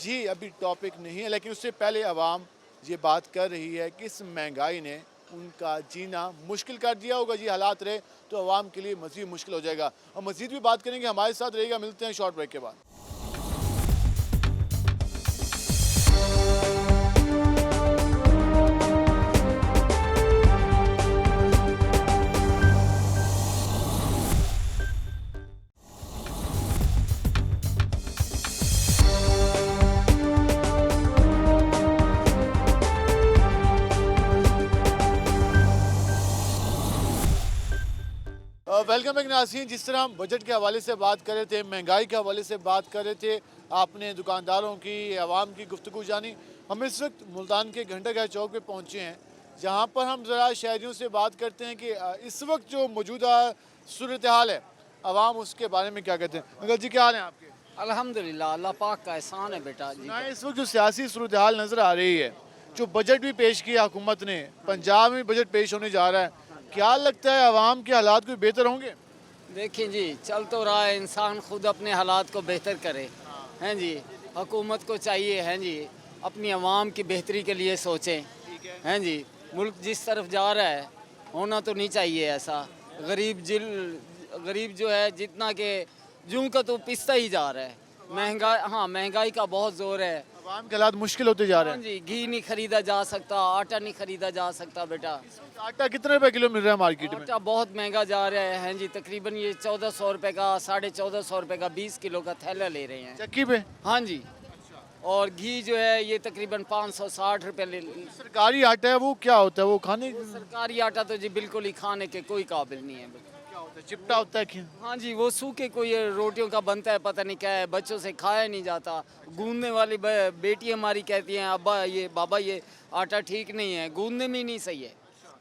ये अभी टॉपिक नहीं है। लेकिन उससे पहले आवाम ये बात कर रही है कि इस महंगाई ने उनका जीना मुश्किल कर दिया होगा। जी हालात रहे तो आवाम के लिए मज़ीद मुश्किल हो जाएगा। और मज़ीद भी बात करेंगे, हमारे साथ रहेगा। मिलते हैं शॉर्ट ब्रेक के बाद। वेलकम बैक नाज़रीन। जिस तरह हम बजट के हवाले से बात कर रहे थे, महंगाई के हवाले से बात कर रहे थे, आपने दुकानदारों की, आवाम की गुफ्तगू जानी। हम इस वक्त मुल्तान के घंटाघर चौक पे पहुँचे हैं, जहाँ पर हम ज़रा शहरियों से बात करते हैं कि इस वक्त जो मौजूदा सूरत हाल है, आवाम उसके बारे में क्या कहते हैं। अंकल जी क्या हाल है आपके? अल्हम्दुलिल्लाह, अल्लाह पाक का एहसान है बेटा जी। ना इस वक्त जो सियासी सूरत हाल नज़र आ रही है, जो बजट भी पेश किया हुकूमत ने, पंजाब में बजट पेश होने जा रहा है, क्या लगता है आवाम के हालात कोई बेहतर होंगे? देखिए जी, चल तो रहा है, इंसान खुद अपने हालात को बेहतर करे, हैं जी। हुकूमत को चाहिए, हैं जी, अपनी आवाम की बेहतरी के लिए सोचें, हैं जी। मुल्क जिस तरफ जा रहा है होना तो नहीं चाहिए ऐसा। गरीब जो है जितना के जूं का तो पिसता ही जा रहा है। महंगाई का बहुत ज़ोर है। आवाम के हालात मुश्किल होते जा रहे हाँ हैं। जी, घी नहीं खरीदा जा सकता, आटा नहीं खरीदा जा सकता बेटा। आटा कितने रुपए किलो मिल रहा है मार्केट में? आटा बहुत महंगा जा रहा है। हैं जी, तकरीबन ये 1400 रुपए का, 1450 रुपए का 20 किलो का थैला ले रहे हैं। चक्की पे? हाँ जी। और घी जो है ये तकरीबन 560 रुपए ले। सरकारी आटा है, वो क्या होता है? वो खाने सरकारी आटा तो जी बिल्कुल ही खाने के कोई काबिल नहीं है। क्या होता है? चिपटा होता है क्या? हाँ जी, वो सूखे कोई रोटियों का बनता है, पता नहीं क्या है, बच्चों से खाया नहीं जाता। गूंदने वाली बेटी हमारी कहती हैं अब्बा ये बाबा ये आटा ठीक नहीं है, गूंदने में ही नहीं सही है,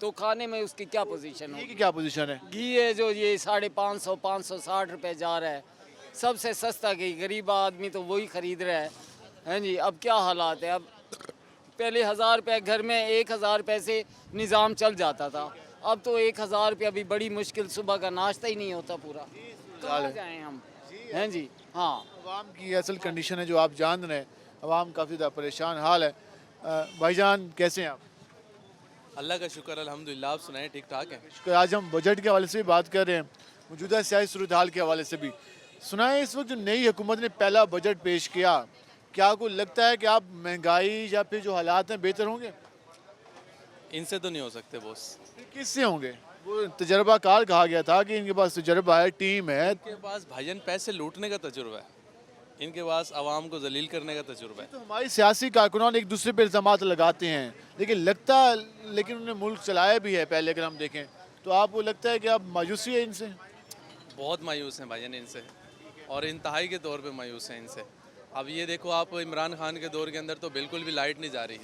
तो खाने में उसकी क्या पोजीशन घी की होगी? क्या पोजीशन है? घी है जो ये 550 560 रुपए जा रहा है, सबसे सस्ता घी। गरीब आदमी तो वही खरीद रहा है। हैं जी, अब क्या हालात है। अब पहले 1000 रुपये घर में 1000 रुपये से निज़ाम चल जाता था, अब तो 1000 रुपया भी बड़ी मुश्किल, सुबह का नाश्ता ही नहीं होता पूरा। कहाँ जाएं हम? हैं जी। हाँ, अवाम की असल कंडीशन है जो आप जान रहे हैं। अवाम काफ़ी ज़्यादा परेशान हाल है। भाईजान कैसे हैं आप? अल्लाह का शुक्र अल्हम्दुलिल्लाह, आप सुनाएं ठीक ठाक हैं। आज हम बजट के हवाले से भी बात कर रहे हैं, मौजूदा सियासी सूरत हाल के हवाले से भी। सुना है इस वक्त जो नई हुकूमत ने पहला बजट पेश किया, क्या आपको लगता है कि आप महंगाई या फिर जो हालात हैं बेहतर होंगे? इनसे तो नहीं हो सकते बॉस। किससे होंगे? वो तजर्बाकार कहा गया था कि इनके पास तजर्बा है, टीम है। इनके पास भाईजान पैसे लूटने का तजुर्बा है, इनके पास आवाम को जलील करने का तजुर्बा है। तो हमारी सियासी कारकुनान एक दूसरे पर इल्ज़ाम लगाते हैं, लेकिन उन्होंने मुल्क चलाया भी है पहले, अगर हम देखें तो। आपको लगता है कि आप मायूसी है इनसे? बहुत मायूस हैं भाईजान इनसे, और इंतहाई के तौर पे मायूस हैं इनसे। अब ये देखो आप, इमरान खान के दौर के अंदर तो बिल्कुल भी लाइट नहीं जा रही,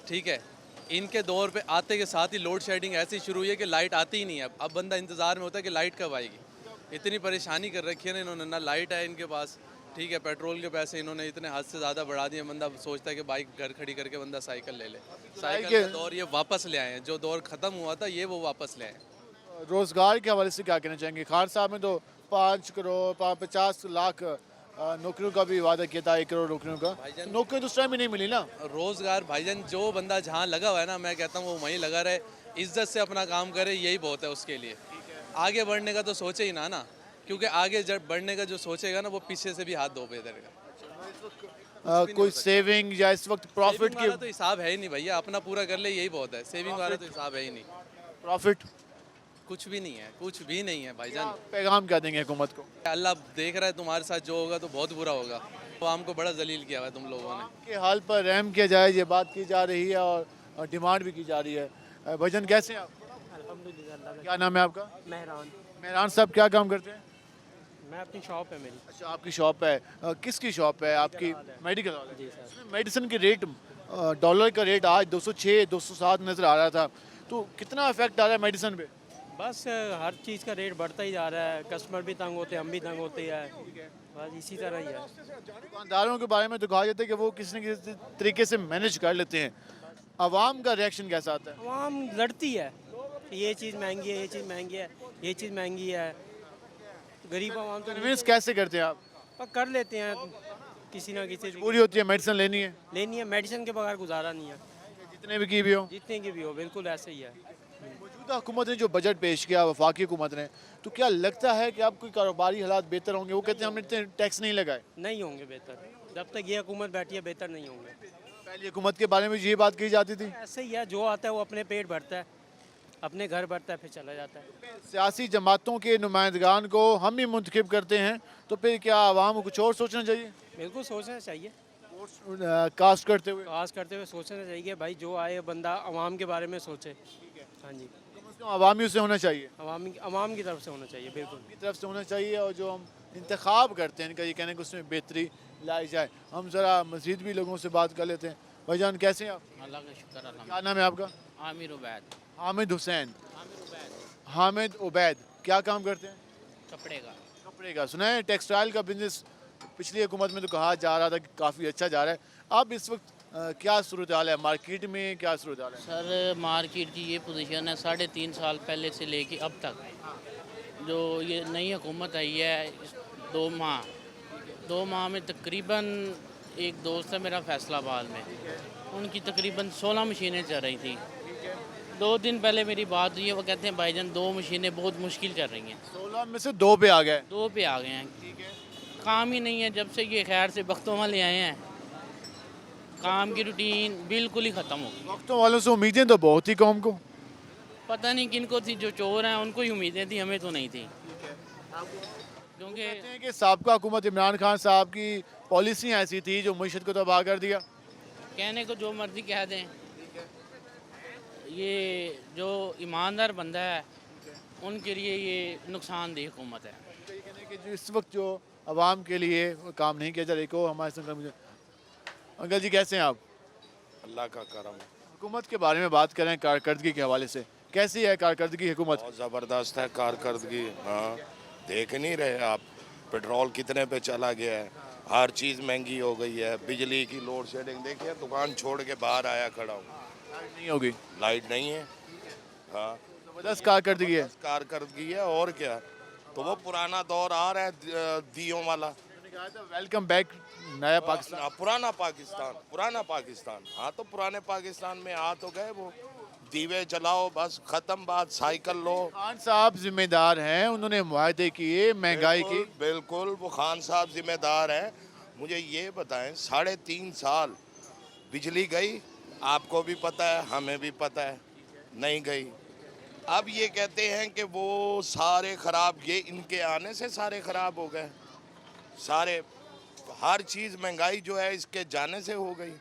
ठीक है। इनके दौर पे आते के साथ ही लोड शेडिंग ऐसी शुरू हुई है कि लाइट आती ही नहीं है। अब बंदा इंतज़ार में होता है कि लाइट कब आएगी। इतनी परेशानी कर रखी है ना इन्होंने, ना लाइट है इनके पास, ठीक है। पेट्रोल के पैसे इन्होंने इतने हद से ज़्यादा बढ़ा दिए, बंदा सोचता है कि बाइक घर खड़ी करके बंदा साइकिल ले ले। साइकिल का दौर ये वापस ले आए हैं, जो दौर ख़त्म हुआ था ये वो वापस ले आए। रोज़गार के हवाले से क्या कहना चाहेंगे? खान साहब ने तो 5 करोड़ 50 लाख नौकरियों का भी वादा किया था, 1 करोड़ नौकरियों का। नौकरी तो उस टाइम भी नहीं मिली ना। रोज़गार भाईजान जो बंदा जहाँ लगा हुआ है ना, मैं कहता हूँ वो वहीं लगा रहे, इज्जत से अपना काम करे, यही बहुत है उसके लिए। आगे बढ़ने का तो सोचे ही ना, क्योंकि आगे जब बढ़ने का जो सोचेगा ना वो पीछे से भी हाथ धो देगा। कोई सेविंग या इस वक्त प्रॉफिट की तो हिसाब है ही नहीं भैया, अपना पूरा कर ले यही बहुत है। सेविंग वाला तो हिसाब है ही नहीं। प्रॉफिट कुछ भी नहीं है, कुछ भी नहीं है भाईजान। पैगाम क्या देंगे हुकूमत को? अल्लाह देख रहा है तुम्हारे साथ, जो होगा तो बहुत बुरा होगा। तो हमको बड़ा जलील किया हुआ है तुम लोगों ने। के हाल पर रहम किया जाए, ये बात की जा रही है और डिमांड भी की जा रही है। भाईजान कैसे हैं आप? अल्हम्दुलिल्लाह। क्या नाम है आपका? मेहरान। मेहरान साहब क्या काम करते हैं? मैं अपनी शॉप है मेरी। अच्छा, आपकी शॉप है। किसकी शॉप है आपकी? मेडिकल वाले। जी सर। मेडिसिन की रेट, डॉलर का रेट आज 206 207 नज़र आ रहा था, तो कितना इफेक्ट आ रहा है मेडिसिन पे? बस हर चीज़ का रेट बढ़ता ही जा रहा है, कस्टमर भी तंग होते हैं, हम भी तंग होते हैं, बस इसी तरह ही है। दुकानदारों के बारे में तो कहा जाता है कि वो किसी न किसी तरीके से मैनेज कर लेते हैं। आवाम का रिएक्शन कैसा आता है? आवाम लड़ती है, ये चीज़ महंगी है, ये चीज़ महंगी है, ये चीज़ महंगी है। गरीब आवाम तो कन्विंस कैसे करते हैं आप? कर लेते हैं, किसी ना किसी पूरी होती है, मेडिसिन लेनी है, मेडिसिन के बगैर गुजारा नहीं है, जितने भी की भी हो। जितने की भी हो, बिल्कुल ऐसे ही है। मौजूदा हुकूमत ने जो बजट पेश किया, वफाकी हुकूमत ने, तो क्या लगता है कि आपके कारोबारी हालात बेहतर होंगे? वो कहते हैं हमने इतने टैक्स नहीं लगाए। नहीं होंगे बेहतर, जब तक ये हुकूमत बैठी है बेहतर नहीं होंगे। पहली हुकूमत के बारे में ये बात की जाती थी। ऐसे ही है, जो आता है वो अपने पेट भरता है, अपने घर भरता है, फिर चला जाता है। सियासी जमातों के नुमाइंदगान को हम ही मुंतखब करते हैं, तो फिर क्या आवाम को कुछ और सोचना चाहिए? बिल्कुल सोचना चाहिए, कास्ट करते हुए खास करते हुए सोचना चाहिए भाई, जो आए बंदा अवाम के बारे में सोचे। हाँ जी, अवामी से होना चाहिए, अवाम की तरफ से होना चाहिए, बिल्कुल की तरफ से होना चाहिए। और जो हम इंतखाब करते हैं इनका, ये कहने कि उसमें बेहतरी लाई जाए। हम ज़रा मज़ीद भी लोगों से बात कर लेते हैं। भाईजान कैसे हैं आप? अल्लाह का शुक्र। क्या नाम है आपका? आमिर उबैद। हामिद हुसैन। हामिद उबैद क्या काम करते हैं? कपड़े का। कपड़े का। सुना है टेक्सटाइल का बिजनेस पिछली हुकूमत में तो कहा जा रहा था कि काफ़ी अच्छा जा रहा है। अब इस वक्त क्या सूरत हाल है मार्केट में, क्या सूरत हाल है? सर मार्केट की ये पोजीशन है, 3.5 साल पहले से लेके अब तक जो ये नई हुकूमत आई है, 2 माह में तकरीबन, एक दोस्त है मेरा फैसलाबाद में, उनकी तकरीबन 16 मशीनें चल रही थी। 2 दिन पहले मेरी बात हुई है, वो कहते हैं भाईजान 2 मशीनें बहुत मुश्किल चल रही हैं। 16 में से 2 पे आ गए। 2 पे आ गए हैं, काम ही नहीं है जब से ये खैर से बख्तों वाले आए हैं। काम की रूटीन बिल्कुल ही ख़त्म हो गई। वक्तों वालों से उम्मीदें तो बहुत थी कौम को। पता नहीं किन को थी, जो चोर हैं उनको ही उम्मीदें थी, हमें तो नहीं थी। क्योंकि कहते हैं कि साबका हुकूमत इमरान खान साहब की पॉलिसी ऐसी थी जो मीशत को तबाह कर दिया। कहने को जो मर्जी कह दें, ये जो ईमानदार बंदा है उनके लिए ये नुकसानदेह हुकूमत है। ये कहते हैं कि जो इस वक्त जो आवाम के लिए काम नहीं किया जा रहा, एक और हमारे संग मुझे अंकल जी कैसे हैं आप? अल्लाह का करम। हुकूमत के बारे में बात करें कारकर्दगी के हवाले से, कैसी है कारकर्दगी हुकूमत? बहुत ज़बरदस्त है कारकर्दगी। हाँ, देख नहीं रहे आप, पेट्रोल कितने पे चला गया है, हर चीज़ महंगी हो गई है, बिजली की लोड शेडिंग देखिए, दुकान छोड़ के बाहर आया खड़ा हूँ, नहीं होगी, लाइट नहीं है। हाँ, ज़बरदस्त कारकर्दगी है। कारकर्दगी है और क्या। तो वो पुराना दौर आ रहा है दियों वाला। वेलकम बैक नया पाकिस्तान। पुराना पाकिस्तान, पुराना पाकिस्तान। हाँ, तो पुराने पाकिस्तान में आ तो गए, वो दीवे जलाओ बस खत्म बात, साइकिल लो। खान साहब जिम्मेदार हैं, उन्होंने मुआहदे किए महंगाई की। बिल्कुल, वो खान साहब जिम्मेदार हैं। मुझे ये बताएं, 3.5 साल बिजली गई, आपको भी पता है, हमें भी पता है, नहीं गई। अब ये कहते हैं कि वो सारे ख़राब, ये इनके आने से सारे ख़राब हो गए, सारे हर चीज़ महंगाई जो है इसके जाने से हो गई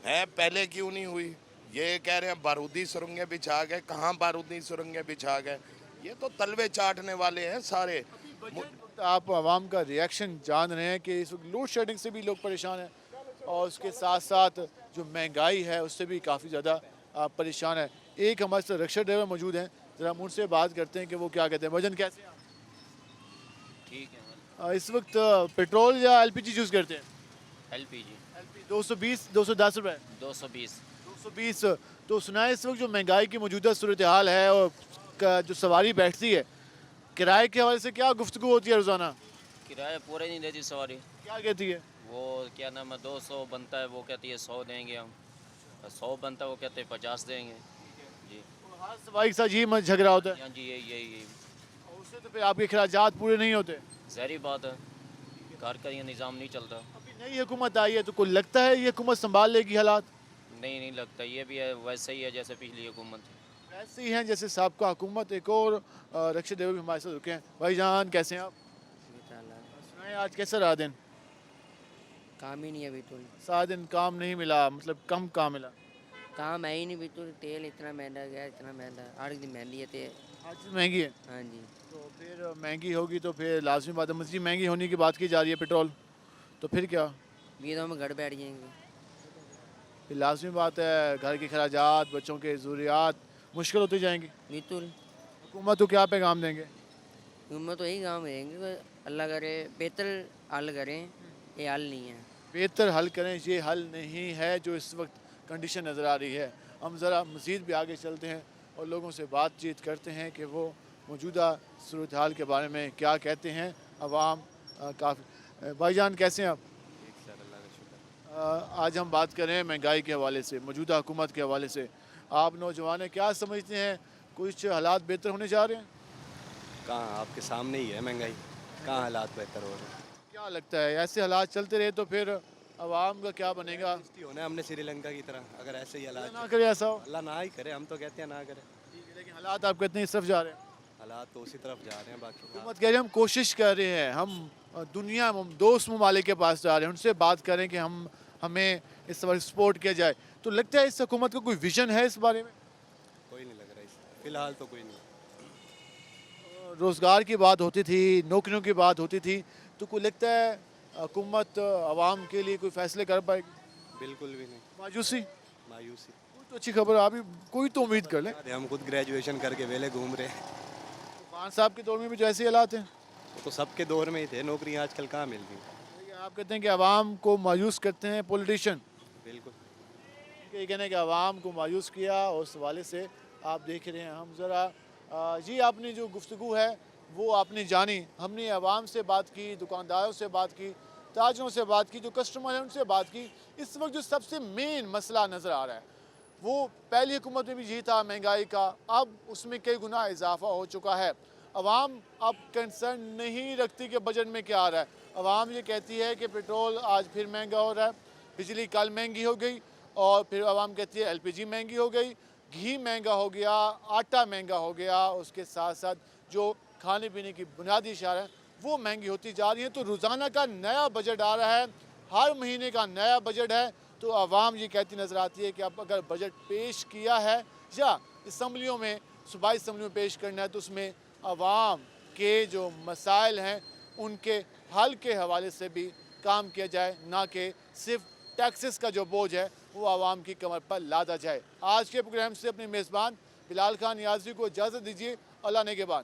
है, पहले क्यों नहीं हुई? ये कह रहे हैं बारूदी सुरंगें बिछा गए, कहाँ बारूदी सुरंगें बिछा गए? ये तो तलवे चाटने वाले हैं सारे। आप आवाम का रिएक्शन जान रहे हैं कि इस लोड शेडिंग से भी लोग परेशान हैं और उसके साथ साथ जो महंगाई है उससे भी काफ़ी ज़्यादा परेशान है। एक हमारे साथ रक्षा ड्राइवर मौजूद हैं, ज़रा हम उनसे बात करते हैं कि वो क्या कहते हैं। वजन कैसे हैं आप? ठीक है। इस वक्त पेट्रोल या एलपीजी यूज़ करते हैं? एलपीजी 220 210 रुपये 220 220। तो सुना है इस वक्त जो महंगाई की मौजूदा सूरत हाल है और जो सवारी बैठती है किराए के हवाले से क्या गुफ्तगू होती है रोज़ाना? किराया पूरे नहीं देती सवारी। क्या कहती है? वो क्या नाम है, 200 बनता है वो कहती है 100 देंगे हम, 100 बनता है वो कहते हैं 50 देंगे जी। हर सवारी के साथ यही झगड़ा होता है? हाँ जी, यही और उससे तो फिर आपके अखराजात पूरे नहीं होते। ज़ाहिर बात है, घर का ये निज़ाम नहीं चलता। अभी नई हुकूमत आई है तो कोई लगता है ये हुकूमत संभाल लेगी हालात? नहीं लगता, ये भी है वैसे ही है जैसे पिछली हुकूमत थी। ऐसे ही हैं जैसे साबका हुकूमत। एक और रक्षा ड्राइवर भी हमारे साथ रुके हैं। भाईजान कैसे हैं आप? सुनाए आज कैसा रहा दिन? काम ही नहीं है बिल्कुल। सारा दिन काम नहीं मिला, मतलब कम काम मिला? काम है ही नहीं बिल्कुल। तेल इतना महंगा गया, इतना महंगा, हर दिन महंगी है तेल। हर चीज़ महंगी है। हाँ जी। तो फिर महंगी होगी तो फिर लाजमी बात है, मज़ीद महंगी होने की बात की जा रही है पेट्रोल, तो फिर क्या? ये तो हम घर बैठ जाएंगे। फिर लाजमी बात है घर के खराजात, बच्चों के ज़रूरियात मुश्किल होती जाएंगी। बिल्कुल। हुकूमत को क्या पैगाम देंगे? हुकूमत तो यही काम रहेंगे, अल्लाह करे बेहतर हल करें, ये हल नहीं है। बेहतर हल करें, ये हल नहीं है जो इस वक्त कंडीशन नज़र आ रही है। हम ज़रा मज़ीद भी आगे चलते हैं और लोगों से बातचीत करते हैं कि वो मौजूदा सूरत हाल के बारे में क्या कहते हैं। अवाम काफ़ी। भाईजान कैसे हैं आप? आज हम बात करें महंगाई के हवाले से, मौजूदा हुकूमत के हवाले से। आप नौजवान हैं, क्या समझते हैं कुछ हालात बेहतर होने जा रहे हैं? कहाँ, आपके सामने ही है महंगाई, कहाँ हालात बेहतर हो रहे हैं? क्या लगता है ऐसे हालात चलते रहे तो फिर आवाम का क्या बनेगा? होना है हमने श्रीलंका की तरह, अगर ऐसे ही हालात ना करे ऐसा हो। अल्लाह ना ही करे, हम तो कहते हैं ना करे। लेकिन हालात आप कितनी तरफ जा रहे हैं? हालात तो उसी तरफ जा रहे हैं। बाकी हुकूमत कह रही है हम कोशिश कर रहे हैं, हम दुनिया दोस्त ममालिक के पास जा रहे हैं, उनसे बात करें कि हमें इस बार सपोर्ट किया जाए। तो लगता है इस हुकूमत का कोई विजन है इस बारे में? कोई नहीं लग रहा है फिलहाल तो कोई नहीं। रोज़गार की बात होती थी, नौकरियों की बात होती थी, तो कोई लगता है हुकूमत आवाम के लिए कोई फैसले कर पाएगी? बिल्कुल भी नहीं। मायूसी? मायूसी। तो अच्छी खबर आप भी कोई तो उम्मीद कर लें। हम खुद ग्रेजुएशन करके वेले घूम रहे हैं। खान साहब के दौर में भी जो ऐसे हालात हैं, तो सबके दौर में ही थे, नौकरी आजकल कहाँ मिल रही? आप कहते हैं कि आवाम को मायूस करते हैं पॉलिटिशियन। बिल्कुल। ये कहना है कि आवाम को मायूस किया, और उस हवाले से आप देख रहे हैं। हम ज़रा जी आपने जो गुफ्तगू है वो आपने जानी, हमने आवाम से बात की, दुकानदारों से बात की, ताजरों से बात की, जो कस्टमर हैं उनसे बात की। इस वक्त जो सबसे मेन मसला नज़र आ रहा है वो पहली हुकूमत में भी यही था, महंगाई का। अब उसमें कई गुना इजाफा हो चुका है। आवाम अब कंसर्न नहीं रखती कि बजट में क्या आ रहा है। आवाम ये कहती है कि पेट्रोल आज फिर महंगा हो रहा है, बिजली कल महंगी हो गई और फिर आवाम कहती है LPG महंगी हो गई, घी महंगा हो गया, आटा महंगा हो गया, उसके साथ साथ जो खाने पीने की बुनियादी अशिया हैं वो महंगी होती जा रही हैं। तो रोज़ाना का नया बजट आ रहा है, हर महीने का नया बजट है। तो आवाम ये कहती नज़र आती है कि अब अगर बजट पेश किया है या असम्बलियों में, सूबाई असम्बलियों में पेश करना है तो उसमें आवाम के जो मसाइल हैं उनके हल के हवाले से भी काम किया जाए, ना कि सिर्फ टैक्सेस का जो बोझ है वो आवाम की कमर पर लादा जाए। आज के प्रोग्राम से अपने मेज़बान बिलाल खान याज़ी को इजाज़त दीजिए। अल्लाह नेगेबान।